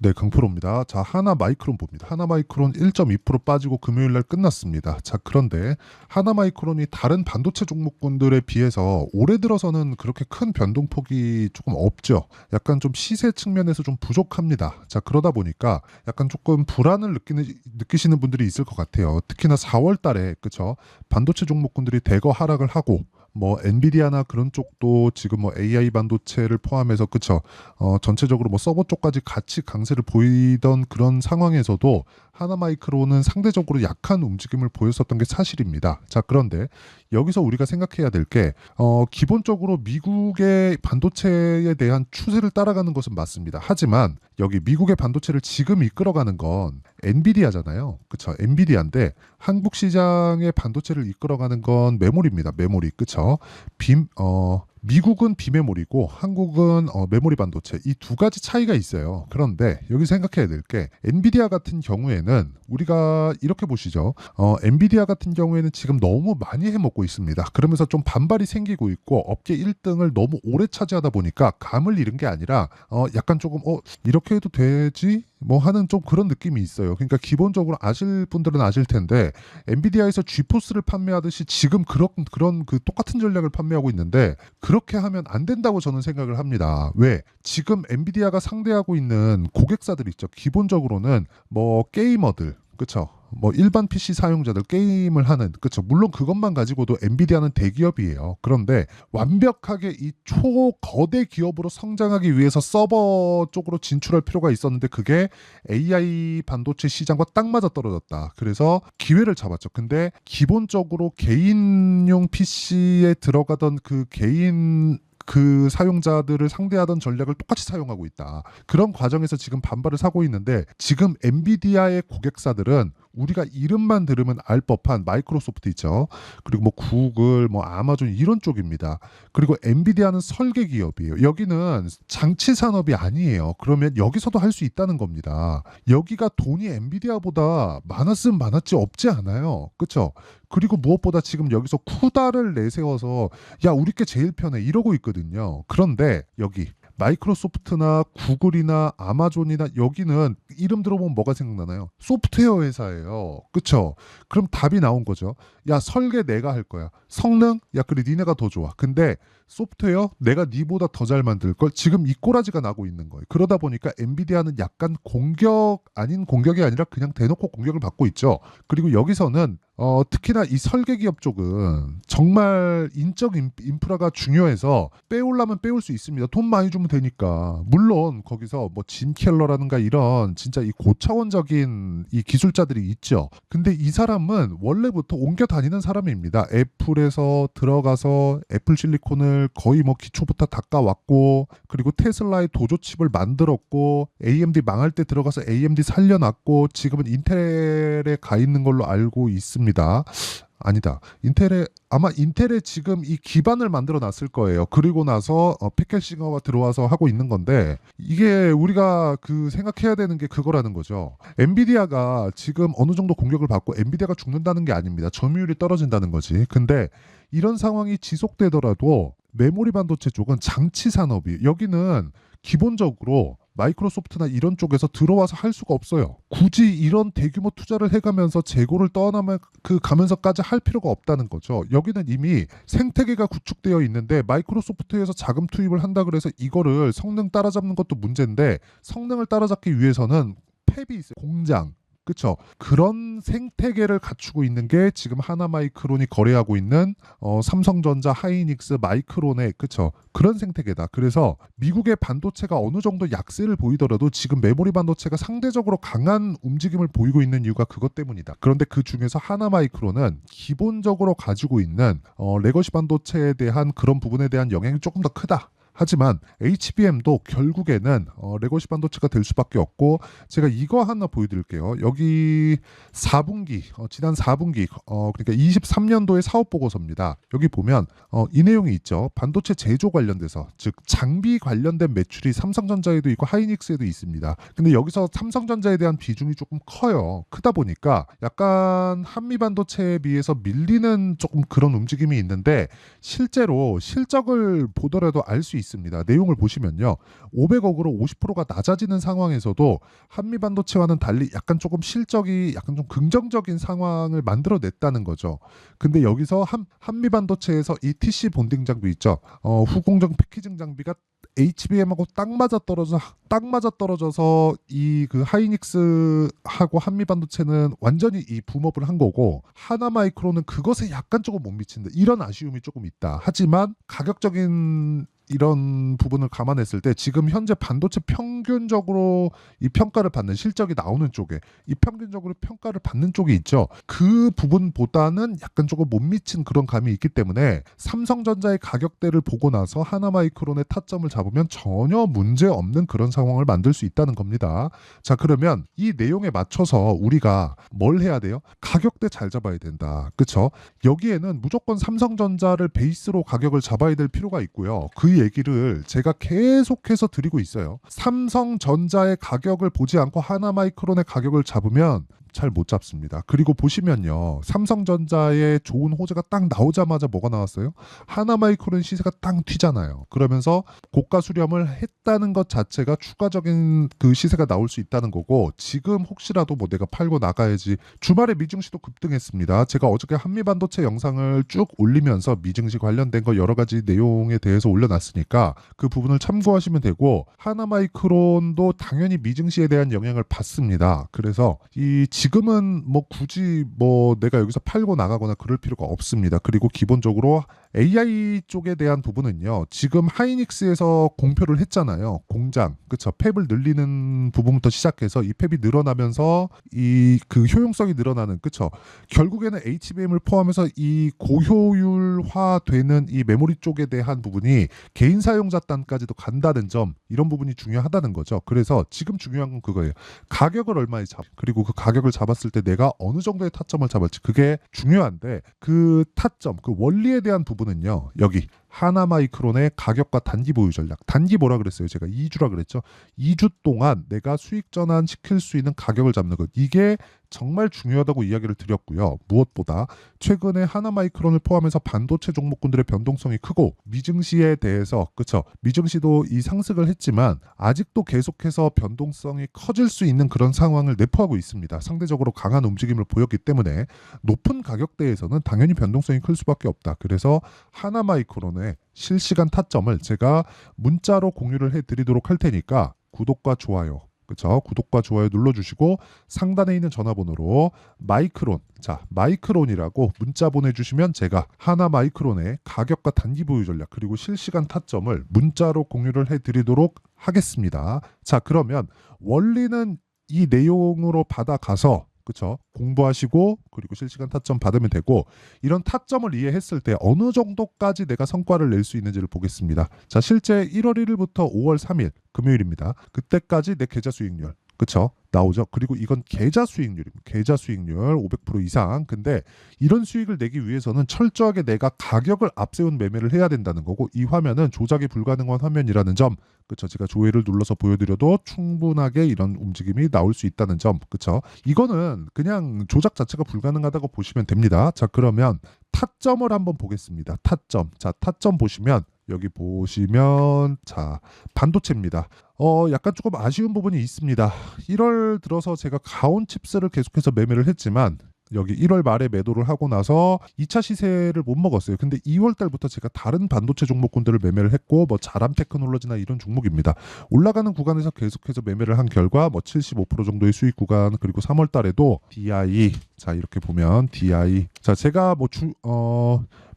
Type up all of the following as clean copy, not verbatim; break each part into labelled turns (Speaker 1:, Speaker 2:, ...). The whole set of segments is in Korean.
Speaker 1: 네, 강프로입니다. 자, 하나마이크론 봅니다. 하나마이크론 1.2% 빠지고 금요일 날 끝났습니다. 자, 그런데 하나마이크론이 다른 반도체 종목군들에 비해서 올해 들어서는 그렇게 큰 변동폭이 조금 없죠. 약간 좀 시세 측면에서 좀 부족합니다. 자, 그러다 보니까 약간 조금 불안을 느끼시는 분들이 있을 것 같아요. 특히나 4월 달에, 그쵸? 반도체 종목군들이 대거 하락을 하고, 뭐 엔비디아나 그런 쪽도 지금 뭐 AI 반도체를 포함해서 그쵸 전체적으로 뭐 서버 쪽까지 같이 강세를 보이던 그런 상황에서도 하나마이크로는 상대적으로 약한 움직임을 보였었던 게 사실입니다. 자, 그런데 여기서 우리가 생각해야 될 게 기본적으로 미국의 반도체에 대한 추세를 따라가는 것은 맞습니다. 하지만 여기 미국의 반도체를 지금 이끌어가는 건 엔비디아잖아요. 그쵸? 엔비디아인데 한국 시장의 반도체를 이끌어가는 건 메모리입니다. 메모리. 그쵸? 미국은 비메모리고 한국은 메모리 반도체 이 두 가지 차이가 있어요. 그런데 여기 생각해야 될 게 엔비디아 같은 경우에는 우리가 이렇게 보시죠. 엔비디아 같은 경우에는 지금 너무 많이 해먹고 있습니다. 그러면서 좀 반발이 생기고 있고 업계 1등을 너무 오래 차지하다 보니까 감을 잃은 게 아니라 약간 조금 이렇게 해도 되지? 뭐 하는 좀 그런 느낌이 있어요. 그러니까 기본적으로 아실 분들은 아실 텐데 엔비디아에서 지포스를 판매하듯이 지금 그런 그 똑같은 전략을 판매하고 있는데 그렇게 하면 안 된다고 저는 생각을 합니다. 왜? 지금 엔비디아가 상대하고 있는 고객사들 있죠. 기본적으로는 뭐 게이머들, 그쵸? 뭐 일반 PC 사용자들 게임을 하는 그쵸 물론 그것만 가지고도 엔비디아는 대기업이에요. 그런데 완벽하게 이 초거대 기업으로 성장하기 위해서 서버 쪽으로 진출할 필요가 있었는데 그게 AI 반도체 시장과 딱 맞아 떨어졌다. 그래서 기회를 잡았죠. 근데 기본적으로 개인용 PC에 들어가던 그 개인 그 사용자들을 상대하던 전략을 똑같이 사용하고 있다. 그런 과정에서 지금 반발을 사고 있는데 지금 엔비디아의 고객사들은 우리가 이름만 들으면 알 법한 마이크로소프트 있죠. 그리고 뭐 구글, 뭐 아마존 이런 쪽입니다. 그리고 엔비디아는 설계 기업이에요. 여기는 장치 산업이 아니에요. 그러면 여기서도 할 수 있다는 겁니다. 여기가 돈이 엔비디아보다 많았으면 많았지 없지 않아요. 그렇죠? 그리고 무엇보다 지금 여기서 쿠다를 내세워서 야 우리 게 제일 편해 이러고 있거든요. 그런데 여기 마이크로소프트나 구글이나 아마존이나 여기는 이름 들어보면 뭐가 생각나나요? 소프트웨어 회사예요. 그쵸? 그럼 답이 나온 거죠. 야 설계 내가 할 거야. 성능? 야 그래 니네가 더 좋아. 근데 소프트웨어? 내가 니보다 더 잘 만들 걸 지금 이 꼬라지가 나고 있는 거예요. 그러다 보니까 엔비디아는 약간 공격 아닌 공격이 아니라 그냥 대놓고 공격을 받고 있죠. 그리고 여기서는 특히나 이 설계 기업 쪽은 정말 인적 인프라가 중요해서 빼올라면 빼올 수 있습니다. 돈 많이 주면 되니까. 물론 거기서 뭐 짐 켈러라든가 이런 진짜 이 고차원적인 이 기술자들이 있죠. 근데 이 사람은 원래부터 옮겨 다니는 사람입니다. 애플에서 들어가서 애플 실리콘을 거의 뭐 기초부터 닦아왔고 그리고 테슬라의 도조칩을 만들었고 AMD 망할 때 들어가서 AMD 살려놨고 지금은 인텔에 가 있는 걸로 알고 있습니다. 아니다. 아마 인텔에 지금 이 기반을 만들어 놨을 거예요. 그리고 나서 패킷싱어가 들어와서 하고 있는 건데 이게 우리가 그 생각해야 되는 게 그거라는 거죠. 엔비디아가 지금 어느 정도 공격을 받고 엔비디아가 죽는다는 게 아닙니다. 점유율이 떨어진다는 거지. 근데 이런 상황이 지속되더라도 메모리 반도체 쪽은 장치 산업이 여기는 기본적으로 마이크로소프트나 이런 쪽에서 들어와서 할 수가 없어요. 굳이 이런 대규모 투자를 해가면서 재고를 떠나면 그 가면서까지 할 필요가 없다는 거죠. 여기는 이미 생태계가 구축되어 있는데 마이크로소프트에서 자금 투입을 한다 그래서 이거를 성능 따라잡는 것도 문제인데 성능을 따라잡기 위해서는 팹이 있어요. 공장. 그쵸? 그런 생태계를 갖추고 있는 게 지금 하나마이크론이 거래하고 있는 삼성전자, 하이닉스, 마이크론의 그쵸? 그런 생태계다. 그래서 미국의 반도체가 어느 정도 약세를 보이더라도 지금 메모리 반도체가 상대적으로 강한 움직임을 보이고 있는 이유가 그것 때문이다. 그런데 그 중에서 하나마이크론은 기본적으로 가지고 있는 레거시 반도체에 대한 그런 부분에 대한 영향이 조금 더 크다. 하지만 HBM도 결국에는 레거시 반도체가 될 수밖에 없고 제가 이거 하나 보여드릴게요. 여기 4분기 지난 4분기 그러니까 23년도의 사업 보고서입니다. 여기 보면 이 내용이 있죠. 반도체 제조 관련돼서 즉 장비 관련된 매출이 삼성전자에도 있고 하이닉스에도 있습니다. 근데 여기서 삼성전자에 대한 비중이 조금 커요. 크다 보니까 약간 한미 반도체에 비해서 밀리는 조금 그런 움직임이 있는데 실제로 실적을 보더라도 알 수 있습니다. 내용을 보시면요. 500억으로 50%가 낮아지는 상황에서도 한미반도체와는 달리 약간 조금 실적이 약간 좀 긍정적인 상황을 만들어냈다는 거죠. 근데 여기서 한미반도체에서 이 TC 본딩 장비 있죠. 후공정 패키징 장비가 HBM하고 딱 맞아 떨어져서 이 그 하이닉스하고 한미반도체는 완전히 이 붐업을 한 거고, 하나마이크론은 그것에 약간 조금 못 미친다. 이런 아쉬움이 조금 있다. 하지만 가격적인 이런 부분을 감안했을 때 지금 현재 반도체 평균적으로 이 평가를 받는 실적이 나오는 쪽에 이 평균적으로 평가를 받는 쪽이 있죠. 그 부분보다는 약간 조금 못 미친 그런 감이 있기 때문에 삼성전자의 가격대를 보고 나서 하나마이크론의 타점을 잡으면 전혀 문제 없는 그런 상황을 만들 수 있다는 겁니다. 자, 그러면 이 내용에 맞춰서 우리가 뭘 해야 돼요? 가격대 잘 잡아야 된다. 그쵸? 여기에는 무조건 삼성전자를 베이스로 가격을 잡아야 될 필요가 있고요. 그 얘기를 제가 계속해서 드리고 있어요. 삼성전자의 가격을 보지 않고 하나마이크론의 가격을 잡으면 잘 못 잡습니다. 그리고 보시면요. 삼성전자의 좋은 호재가 딱 나오자마자 뭐가 나왔어요? 하나마이크론 시세가 딱 튀잖아요. 그러면서 고가 수렴을 했다는 것 자체가 추가적인 그 시세가 나올 수 있다는 거고, 지금 혹시라도 뭐 내가 팔고 나가야지. 주말에 미증시도 급등했습니다. 제가 어저께 한미반도체 영상을 쭉 올리면서 미증시 관련된 거 여러 가지 내용에 대해서 올려놨으니까 그 부분을 참고하시면 되고, 하나마이크론도 당연히 미증시에 대한 영향을 받습니다. 그래서 지금은 뭐 굳이 뭐 내가 여기서 팔고 나가거나 그럴 필요가 없습니다. 그리고 기본적으로 AI 쪽에 대한 부분은요. 지금 하이닉스에서 공표를 했잖아요. 공장, 그쵸? 팹을 늘리는 부분부터 시작해서 이 팹이 늘어나면서 이 그 효용성이 늘어나는, 그쵸? 결국에는 HBM을 포함해서 이 고효율화되는 이 메모리 쪽에 대한 부분이 개인 사용자 단까지도 간다는 점, 이런 부분이 중요하다는 거죠. 그래서 지금 중요한 건 그거예요. 가격을 얼마에 그리고 그 가격을 잡았을 때 내가 어느 정도의 타점을 잡을지, 그게 중요한데, 그 타점, 그 원리에 대한 부분은요. 여기 하나마이크론의 가격과 단기 보유 전략. 단기 뭐라 그랬어요? 제가 2주라 그랬죠. 2주 동안 내가 수익 전환 시킬 수 있는 가격을 잡는 것. 이게 정말 중요하다고 이야기를 드렸고요. 무엇보다 최근에 하나마이크론을 포함해서 반도체 종목군들의 변동성이 크고, 미증시에 대해서, 그쵸? 미증시도 이 상승을 했지만 아직도 계속해서 변동성이 커질 수 있는 그런 상황을 내포하고 있습니다. 상대적으로 강한 움직임을 보였기 때문에 높은 가격대에서는 당연히 변동성이 클 수밖에 없다. 그래서 하나마이크론의 실시간 타점을 제가 문자로 공유를 해드리도록 할 테니까 구독과 좋아요, 그쵸? 구독과 좋아요 눌러주시고 상단에 있는 전화번호로 마이크론, 자 마이크론이라고 문자 보내주시면 제가 하나마이크론의 가격과 단기 보유 전략 그리고 실시간 타점을 문자로 공유를 해드리도록 하겠습니다. 자, 그러면 원리는 이 내용으로 받아가서, 그쵸? 공부하시고 그리고 실시간 타점 받으면 되고, 이런 타점을 이해했을 때 어느 정도까지 내가 성과를 낼 수 있는지를 보겠습니다. 자, 실제 1월 1일부터 5월 3일 금요일입니다. 그때까지 내 계좌 수익률, 그쵸? 나오죠. 그리고 이건 계좌 수익률입니다. 계좌 수익률 500% 이상. 근데 이런 수익을 내기 위해서는 철저하게 내가 가격을 앞세운 매매를 해야 된다는 거고, 이 화면은 조작이 불가능한 화면이라는 점, 그쵸? 제가 조회를 눌러서 보여드려도 충분하게 이런 움직임이 나올 수 있다는 점, 그쵸? 이거는 그냥 조작 자체가 불가능하다고 보시면 됩니다. 자, 그러면 타점을 한번 보겠습니다. 타점. 자, 타점 보시면 여기 보시면 자 반도체입니다. 약간 조금 아쉬운 부분이 있습니다. 1월 들어서 제가 가온 칩스를 계속해서 매매를 했지만 여기 1월 말에 매도를 하고 나서 2차 시세를 못 먹었어요. 근데 2월 달부터 제가 다른 반도체 종목군들을 매매를 했고, 뭐 자람 테크놀로지나 이런 종목입니다. 올라가는 구간에서 계속해서 매매를 한 결과 뭐 75% 정도의 수익 구간, 그리고 3월 달에도 DI, 자 이렇게 보면 DI, 자 제가 뭐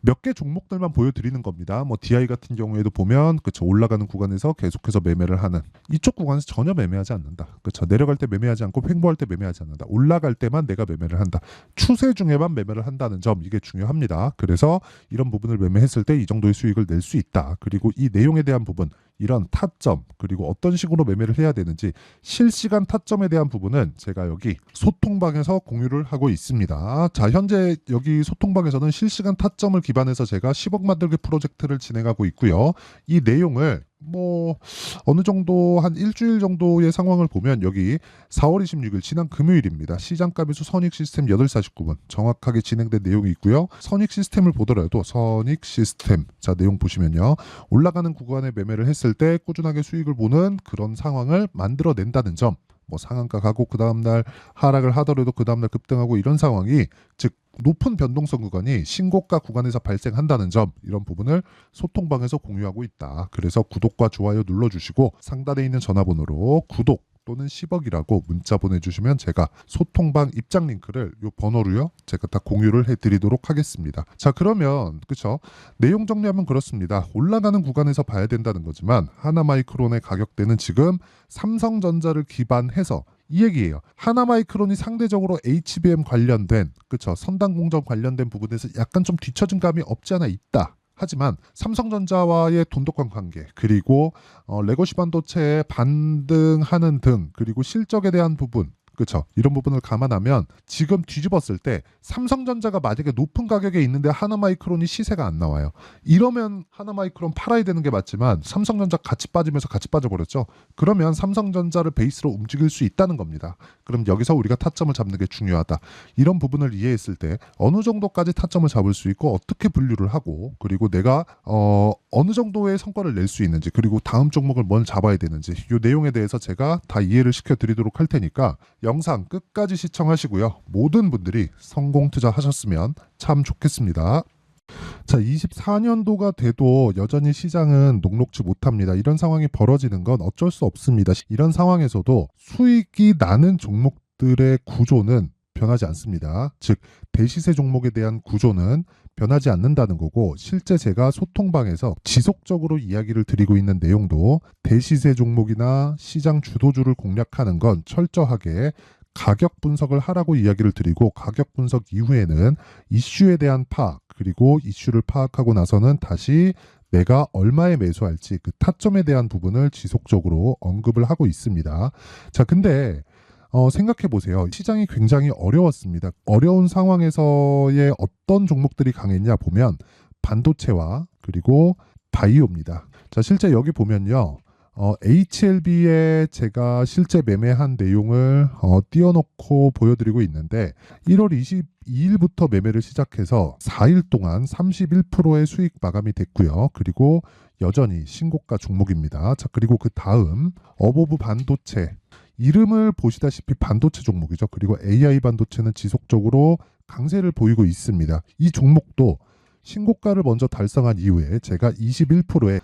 Speaker 1: 몇 개 종목들만 보여드리는 겁니다. 뭐 DI 같은 경우에도 보면, 그쵸, 올라가는 구간에서 계속해서 매매를 하는, 이쪽 구간에서 전혀 매매하지 않는다. 그쵸, 내려갈 때 매매하지 않고 횡보할 때 매매하지 않는다. 올라갈 때만 내가 매매를 한다. 추세 중에만 매매를 한다는 점, 이게 중요합니다. 그래서 이런 부분을 매매했을 때 이 정도의 수익을 낼 수 있다. 그리고 이 내용에 대한 부분, 이런 타점, 그리고 어떤 식으로 매매를 해야 되는지 실시간 타점에 대한 부분은 제가 여기 소통방에서 공유를 하고 있습니다. 자, 현재 여기 소통방에서는 실시간 타점을 기반해서 제가 10억 만들기 프로젝트를 진행하고 있고요. 이 내용을 뭐 어느 정도 한 일주일 정도의 상황을 보면 여기 4월 26일 지난 금요일입니다. 시장가배수 선익 시스템 8시 49분 정확하게 진행된 내용이 있고요. 선익 시스템을 보더라도 선익 시스템 자 내용 보시면요. 올라가는 구간에 매매를 했을 때 꾸준하게 수익을 보는 그런 상황을 만들어낸다는 점, 뭐 상한가 가고 그 다음날 하락을 하더라도 그 다음날 급등하고 이런 상황이 즉 높은 변동성 구간이 신고가 구간에서 발생한다는 점, 이런 부분을 소통방에서 공유하고 있다. 그래서 구독과 좋아요 눌러주시고 상단에 있는 전화번호로 구독 또는 10억이라고 문자 보내주시면 제가 소통방 입장 링크를 요 번호로요 제가 다 공유를 해드리도록 하겠습니다. 자 그러면 그쵸, 내용 정리하면 그렇습니다. 올라가는 구간에서 봐야 된다는 거지만 하나마이크론의 가격대는 지금 삼성전자를 기반해서 이 얘기예요. 하나마이크론이 상대적으로 HBM 관련된 그쵸, 선단 공정 관련된 부분에서 약간 좀 뒤처진 감이 없지 않아 있다. 하지만 삼성전자와의 돈독한 관계, 그리고 레거시 반도체의 반등하는 등, 그리고 실적에 대한 부분, 그렇죠. 이런 부분을 감안하면 지금 뒤집었을 때 삼성전자가 만약에 높은 가격에 있는데 하나마이크론이 시세가 안 나와요. 이러면 하나마이크론 팔아야 되는 게 맞지만 삼성전자 같이 빠지면서 같이 빠져버렸죠. 그러면 삼성전자를 베이스로 움직일 수 있다는 겁니다. 그럼 여기서 우리가 타점을 잡는 게 중요하다. 이런 부분을 이해했을 때 어느 정도까지 타점을 잡을 수 있고 어떻게 분류를 하고, 그리고 내가 어느 정도의 성과를 낼 수 있는지, 그리고 다음 종목을 뭘 잡아야 되는지, 이 내용에 대해서 제가 다 이해를 시켜드리도록 할 테니까 영상 끝까지 시청하시고요. 모든 분들이 성공 투자하셨으면 참 좋겠습니다. 자, 24년도가 돼도 여전히 시장은 녹록지 못합니다. 이런 상황이 벌어지는 건 어쩔 수 없습니다. 이런 상황에서도 수익이 나는 종목들의 구조는 변하지 않습니다. 즉, 대시세 종목에 대한 구조는 변하지 않는다는 거고, 실제 제가 소통방에서 지속적으로 이야기를 드리고 있는 내용도 대시세 종목이나 시장 주도주를 공략하는 건 철저하게 가격 분석을 하라고 이야기를 드리고, 가격 분석 이후에는 이슈에 대한 파악, 그리고 이슈를 파악하고 나서는 다시 내가 얼마에 매수할지 그 타점에 대한 부분을 지속적으로 언급을 하고 있습니다. 자, 근데 생각해 보세요. 시장이 굉장히 어려웠습니다. 어려운 상황에서의 어떤 종목들이 강했냐 보면 반도체와 그리고 바이오입니다. 자, 실제 여기 보면요. HLB에 제가 실제 매매한 내용을 띄워놓고 보여드리고 있는데 1월 22일부터 매매를 시작해서 4일 동안 31%의 수익 마감이 됐고요. 그리고 여전히 신고가 종목입니다. 자, 그리고 그 다음 어보브 반도체, 이름을 보시다시피 반도체 종목이죠. 그리고 AI 반도체는 지속적으로 강세를 보이고 있습니다. 이 종목도 신고가를 먼저 달성한 이후에 제가 21%의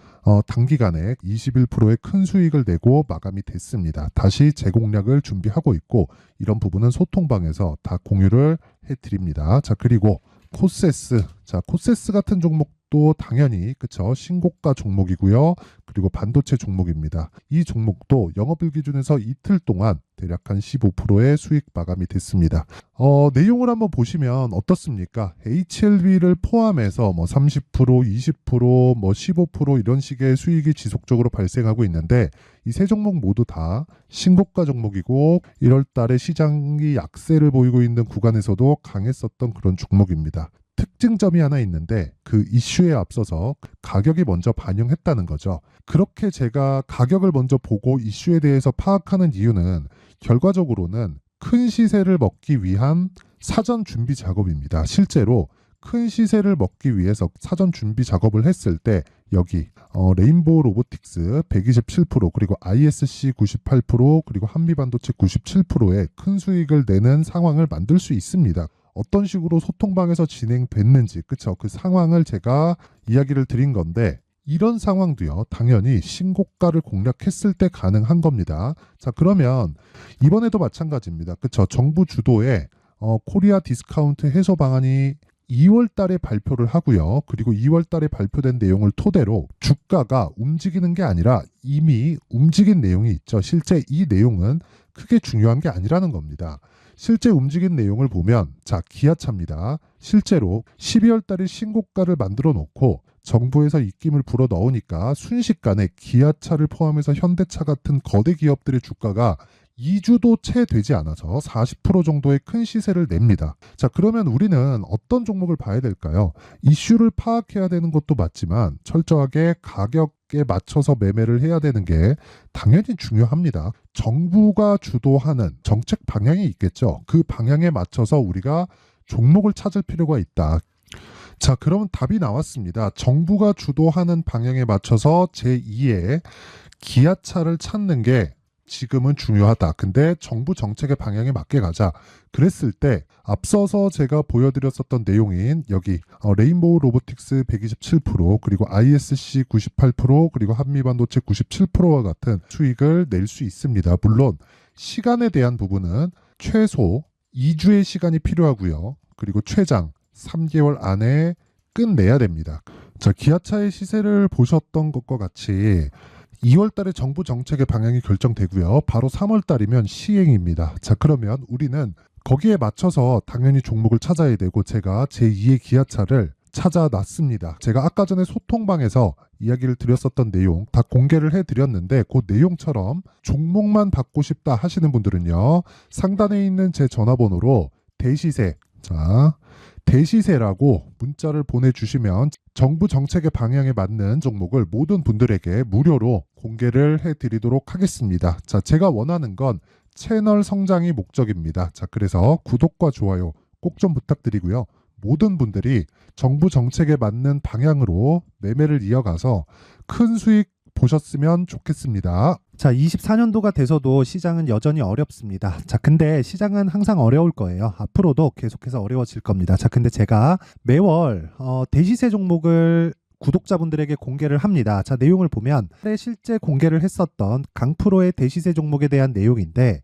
Speaker 1: 단기간에 21%의 큰 수익을 내고 마감이 됐습니다. 다시 재공략을 준비하고 있고, 이런 부분은 소통방에서 다 공유를 해드립니다. 자, 그리고 코세스, 자 코세스 같은 종목도 당연히 그쵸, 신고가 종목이고요. 그리고 반도체 종목입니다. 이 종목도 영업일 기준에서 이틀 동안 대략 한 15%의 수익 마감이 됐습니다. 내용을 한번 보시면 어떻습니까? HLB를 포함해서 뭐 30%, 20%, 뭐 15% 이런 식의 수익이 지속적으로 발생하고 있는데, 이 세 종목 모두 다 신고가 종목이고 1월 달에 시장이 약세를 보이고 있는 구간에서도 강했었던 그런 종목입니다. 특징점이 하나 있는데 그 이슈에 앞서서 가격이 먼저 반영했다는 거죠. 그렇게 제가 가격을 먼저 보고 이슈에 대해서 파악하는 이유는 결과적으로는 큰 시세를 먹기 위한 사전 준비 작업입니다. 실제로 큰 시세를 먹기 위해서 사전 준비 작업을 했을 때 여기 레인보우 로보틱스 127%, 그리고 ISC 98%, 그리고 한미반도체 97%의 큰 수익을 내는 상황을 만들 수 있습니다. 어떤 식으로 소통방에서 진행됐는지, 그쵸? 그 상황을 제가 이야기를 드린 건데, 이런 상황도요, 당연히 신고가를 공략했을 때 가능한 겁니다. 자, 그러면 이번에도 마찬가지입니다. 그쵸? 정부 주도의 코리아 디스카운트 해소 방안이 2월 달에 발표를 하고요. 그리고 2월 달에 발표된 내용을 토대로 주가가 움직이는 게 아니라 이미 움직인 내용이 있죠. 실제 이 내용은 크게 중요한 게 아니라는 겁니다. 실제 움직인 내용을 보면, 자, 기아차입니다. 실제로 12월 달에 신고가를 만들어 놓고 정부에서 입김을 불어 넣으니까 순식간에 기아차를 포함해서 현대차 같은 거대 기업들의 주가가 2주도 채 되지 않아서 40% 정도의 큰 시세를 냅니다. 자, 그러면 우리는 어떤 종목을 봐야 될까요? 이슈를 파악해야 되는 것도 맞지만 철저하게 가격에 맞춰서 매매를 해야 되는 게 당연히 중요합니다. 정부가 주도하는 정책 방향이 있겠죠. 그 방향에 맞춰서 우리가 종목을 찾을 필요가 있다. 자, 그러면 답이 나왔습니다. 정부가 주도하는 방향에 맞춰서 제2의 기아차를 찾는 게 지금은 중요하다. 근데 정부 정책의 방향에 맞게 가자. 그랬을 때 앞서서 제가 보여드렸었던 내용인 여기 레인보우 로보틱스 127% 그리고 ISC 98% 그리고 한미반도체 97%와 같은 수익을 낼 수 있습니다. 물론 시간에 대한 부분은 최소 2주의 시간이 필요하고요. 그리고 최장 3개월 안에 끝내야 됩니다. 자, 기아차의 시세를 보셨던 것과 같이 2월 달에 정부 정책의 방향이 결정되고요. 바로 3월 달이면 시행입니다. 자, 그러면 우리는 거기에 맞춰서 당연히 종목을 찾아야 되고 제가 제2의 기아차를 찾아놨습니다. 제가 아까 전에 소통방에서 이야기를 드렸었던 내용 다 공개를 해드렸는데 그 내용처럼 종목만 받고 싶다 하시는 분들은요. 상단에 있는 제 전화번호로 대시세, 자, 대시세라고 문자를 보내주시면 정부 정책의 방향에 맞는 종목을 모든 분들에게 무료로 공개를 해드리도록 하겠습니다. 자, 제가 원하는 건 채널 성장이 목적입니다. 자, 그래서 구독과 좋아요 꼭 좀 부탁드리고요. 모든 분들이 정부 정책에 맞는 방향으로 매매를 이어가서 큰 수익 보셨으면 좋겠습니다.
Speaker 2: 자, 24년도가 돼서도 시장은 여전히 어렵습니다. 자, 근데 시장은 항상 어려울 거예요. 앞으로도 계속해서 어려워질 겁니다. 자, 근데 제가 매월 대시세 종목을 구독자분들에게 공개를 합니다. 자, 내용을 보면 실제 공개를 했었던 강프로의 대시세 종목에 대한 내용인데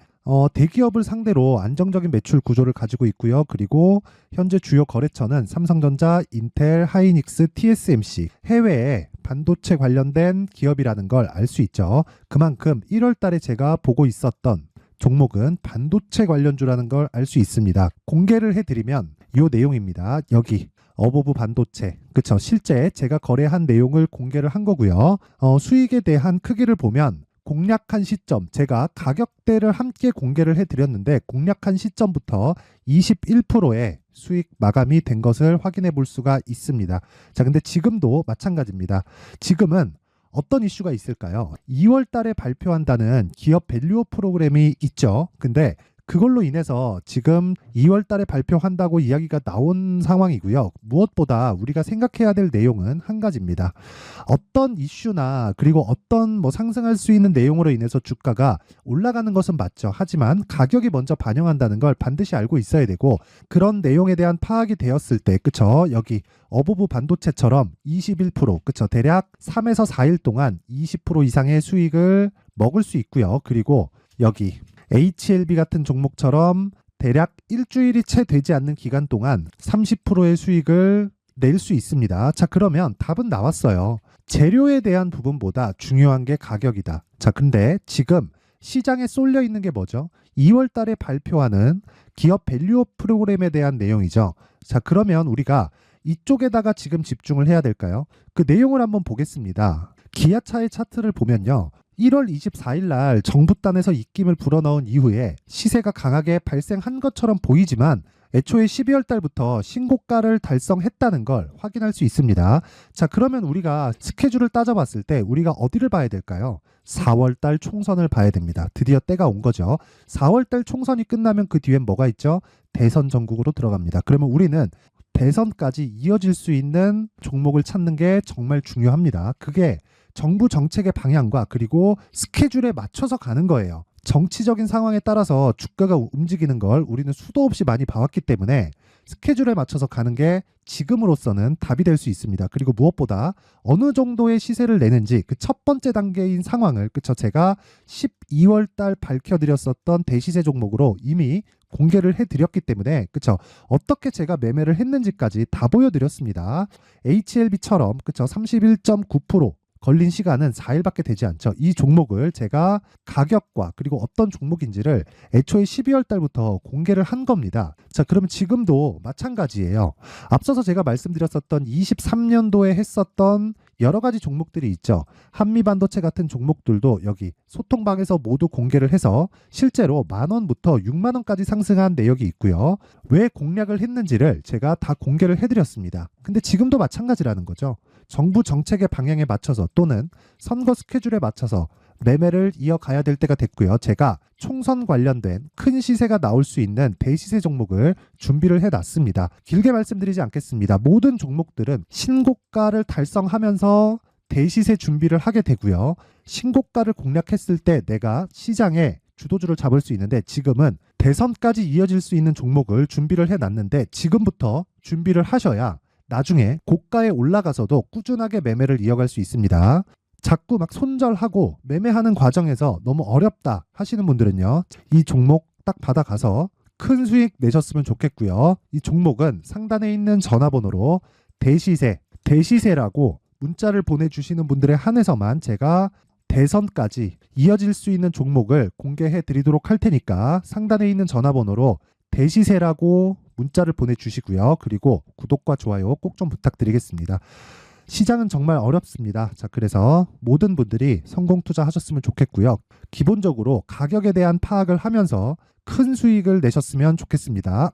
Speaker 2: 대기업을 상대로 안정적인 매출 구조를 가지고 있고요. 그리고 현재 주요 거래처는 삼성전자, 인텔, 하이닉스, TSMC, 해외에 반도체 관련된 기업이라는 걸 알 수 있죠. 그만큼 1월 달에 제가 보고 있었던 종목은 반도체 관련주라는 걸 알 수 있습니다. 공개를 해드리면 이 내용입니다. 여기 어보브 반도체, 그쵸? 실제 제가 거래한 내용을 공개를 한 거고요. 수익에 대한 크기를 보면 공략한 시점, 제가 가격대를 함께 공개를 해드렸는데 공략한 시점부터 21%의 수익 마감이 된 것을 확인해 볼 수가 있습니다. 자, 근데 지금도 마찬가지입니다. 지금은 어떤 이슈가 있을까요? 2월 달에 발표한다는 기업 밸류업 프로그램이 있죠. 근데 그걸로 인해서 지금 2월 달에 발표한다고 이야기가 나온 상황이고요. 무엇보다 우리가 생각해야 될 내용은 한 가지입니다. 어떤 이슈나 그리고 어떤 상승할 수 있는 내용으로 인해서 주가가 올라가는 것은 맞죠. 하지만 가격이 먼저 반영한다는 걸 반드시 알고 있어야 되고 그런 내용에 대한 파악이 되었을 때, 그쵸? 여기 어보브 반도체처럼 21%, 그쵸? 대략 3에서 4일 동안 20% 이상의 수익을 먹을 수 있고요. 그리고 여기 HLB 같은 종목처럼 대략 일주일이 채 되지 않는 기간 동안 30%의 수익을 낼 수 있습니다. 자, 그러면 답은 나왔어요. 재료에 대한 부분보다 중요한 게 가격이다. 자, 근데 지금 시장에 쏠려 있는 게 뭐죠? 2월 달에 발표하는 기업 밸류업 프로그램에 대한 내용이죠. 자, 그러면 우리가 이쪽에다가 지금 집중을 해야 될까요? 그 내용을 한번 보겠습니다. 기아차의 차트를 보면요. 1월 24일 날 정부단에서 입김을 불어넣은 이후에 시세가 강하게 발생한 것처럼 보이지만 애초에 12월 달부터 신고가를 달성했다는 걸 확인할 수 있습니다. 자, 그러면 우리가 스케줄을 따져봤을 때 우리가 어디를 봐야 될까요? 4월 달 총선을 봐야 됩니다. 드디어 때가 온 거죠. 4월 달 총선이 끝나면 그 뒤엔 뭐가 있죠? 대선 전국으로 들어갑니다. 그러면 우리는 대선까지 이어질 수 있는 종목을 찾는 게 정말 중요합니다. 그게 정부 정책의 방향과 그리고 스케줄에 맞춰서 가는 거예요. 정치적인 상황에 따라서 주가가 움직이는 걸 우리는 수도 없이 많이 봐왔기 때문에 스케줄에 맞춰서 가는 게 지금으로서는 답이 될 수 있습니다. 그리고 무엇보다 어느 정도의 시세를 내는지 그 첫 번째 단계인 상황을, 그쵸? 제가 12월 달 밝혀드렸었던 대시세 종목으로 이미 공개를 해드렸기 때문에, 그쵸? 어떻게 제가 매매를 했는지까지 다 보여드렸습니다. HLB처럼, 그쵸? 31.9% 걸린 시간은 4일밖에 되지 않죠. 이 종목을 제가 가격과 그리고 어떤 종목인지를 애초에 12월 달부터 공개를 한 겁니다. 자, 그러면 지금도 마찬가지예요. 앞서서 제가 말씀드렸었던 23년도에 했었던 여러 가지 종목들이 있죠. 한미반도체 같은 종목들도 여기 소통방에서 모두 공개를 해서 실제로 10,000원부터 60,000원까지 상승한 내역이 있고요. 왜 공략을 했는지를 제가 다 공개를 해드렸습니다. 근데 지금도 마찬가지라는 거죠. 정부 정책의 방향에 맞춰서 또는 선거 스케줄에 맞춰서 매매를 이어가야 될 때가 됐고요. 제가 총선 관련된 큰 시세가 나올 수 있는 대시세 종목을 준비를 해놨습니다. 길게 말씀드리지 않겠습니다. 모든 종목들은 신고가를 달성하면서 대시세 준비를 하게 되고요. 신고가를 공략했을 때 내가 시장에 주도주를 잡을 수 있는데 지금은 대선까지 이어질 수 있는 종목을 준비를 해놨는데 지금부터 준비를 하셔야 나중에 고가에 올라가서도 꾸준하게 매매를 이어갈 수 있습니다. 자꾸 막 손절하고 매매하는 과정에서 너무 어렵다 하시는 분들은요. 이 종목 딱 받아가서 큰 수익 내셨으면 좋겠고요. 이 종목은 상단에 있는 전화번호로 대시세라고 문자를 보내주시는 분들에 한해서만 제가 대선까지 이어질 수 있는 종목을 공개해 드리도록 할 테니까 상단에 있는 전화번호로 대시세라고 문자를 보내주시고요. 그리고 구독과 좋아요 꼭 좀 부탁드리겠습니다. 시장은 정말 어렵습니다. 자, 그래서 모든 분들이 성공 투자하셨으면 좋겠고요. 기본적으로 가격에 대한 파악을 하면서 큰 수익을 내셨으면 좋겠습니다.